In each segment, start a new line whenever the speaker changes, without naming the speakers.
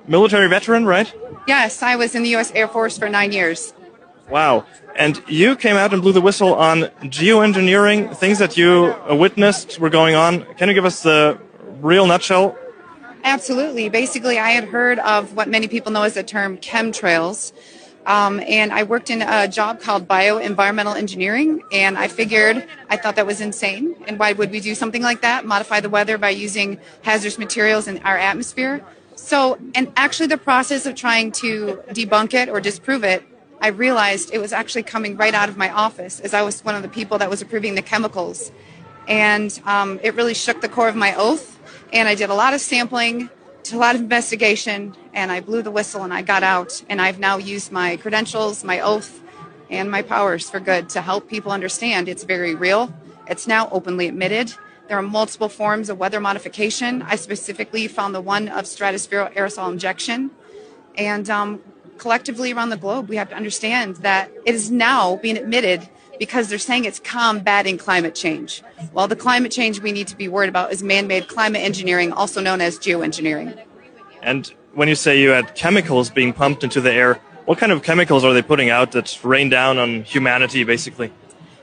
military veteran, right?
Yes, I was in the U.S. Air Force for 9 years.
Wow. And you came out and blew the whistle on geoengineering, things that you witnessed were going on. Can you give us the real nutshell?
Absolutely. Basically, I had heard of what many people know as the term chemtrails. And I worked in a job called bioenvironmental engineering, and I thought that was insane. And why would we do something like that? Modify the weather by using hazardous materials in our atmosphere? So, and actually the process of trying to debunk it or disprove it, I realized it was actually coming right out of my office, as I was one of the people that was approving the chemicals. And it really shook the core of my oath. And I did a lot of sampling, a lot of investigation, and I blew the whistle and I got out. And I've now used my credentials, my oath, and my powers for good to help people understand it's very real. It's now openly admitted. There are multiple forms of weather modification. I specifically found the one of stratospheric aerosol injection. And collectively around the globe, we have to understand that it is now being admitted because they're saying it's combating climate change. Well, the climate change we need to be worried about is man-made climate engineering, also known as geoengineering.
And when you say you had chemicals being pumped into the air, what kind of chemicals are they putting out that rain down on humanity, basically?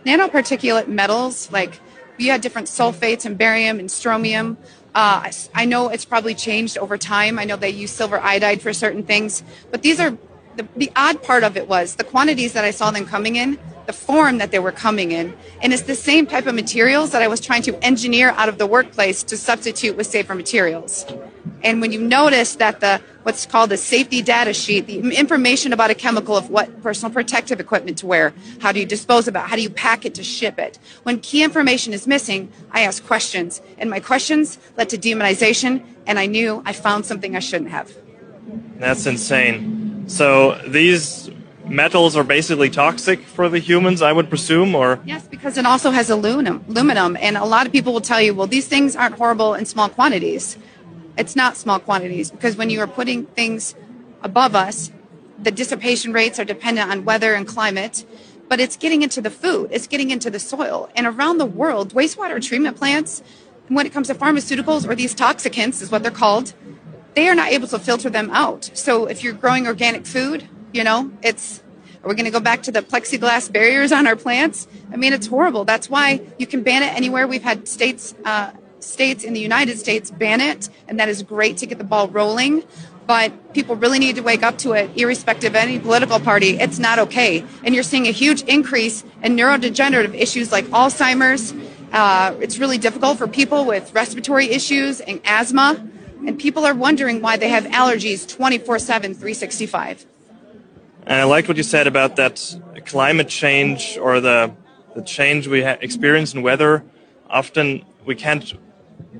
Nanoparticulate metals, like you had different sulfates and barium and strontium. I know it's probably changed over time. I know they use silver iodide for certain things. But these are the odd part of it was the quantities that I saw them coming in, the form that they were coming in. And it's the same type of materials that I was trying to engineer out of the workplace to substitute with safer materials. And when you notice that what's called the safety data sheet, the information about a chemical of what personal protective equipment to wear, how do you dispose of it, how do you pack it to ship it. When key information is missing, I ask questions. And my questions led to demonization, and I knew I found something I shouldn't have.
That's insane. So these metals are basically toxic for the humans, I would presume, or?
Yes, because it also has aluminum. And a lot of people will tell you, well, these things aren't horrible in small quantities. It's not small quantities, because when you are putting things above us, the dissipation rates are dependent on weather and climate, but it's getting into the food, it's getting into the soil. And around the world, wastewater treatment plants, when it comes to pharmaceuticals, or these toxicants is what they're called, they are not able to filter them out. So if you're growing organic food, are we going to go back to the plexiglass barriers on our plants? I mean, it's horrible. That's why you can ban it anywhere. We've had states in the United States ban it, and that is great to get the ball rolling. But people really need to wake up to it, irrespective of any political party. It's not okay. And you're seeing a huge increase in neurodegenerative issues like Alzheimer's. It's really difficult for people with respiratory issues and asthma. And people are wondering why they have allergies 24/7, 365.
And I liked what you said about that climate change, or the change we experience in weather. Often we can't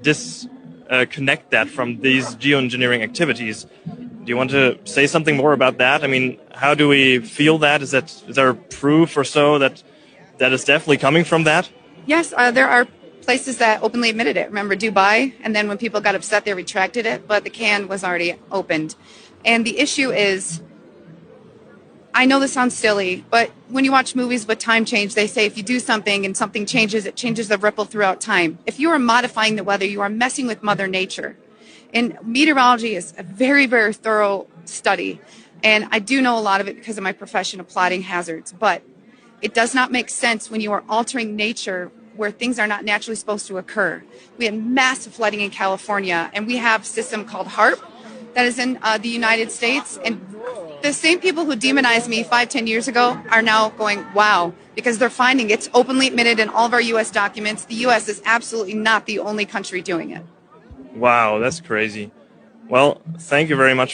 disconnect that from these geoengineering activities. Do you want to say something more about that? I mean, how do we feel that? Is there proof or so that is definitely coming from that?
Yes, there are places that openly admitted it. Remember Dubai? And then when people got upset, they retracted it, but the can was already opened. And the issue is, I know this sounds silly, but when you watch movies with time change, they say if you do something and something changes, it changes the ripple throughout time. If you are modifying the weather, you are messing with Mother Nature. And meteorology is a very, very thorough study. And I do know a lot of it because of my profession of plotting hazards. But it does not make sense when you are altering nature where things are not naturally supposed to occur. We had massive flooding in California, and we have a system called HARP that is in the United States. And the same people who demonized me 5-10 years ago are now going, wow, because they're finding it's openly admitted in all of our U.S. documents. The U.S. is absolutely not the only country doing it.
Wow, that's crazy. Well, thank you very much.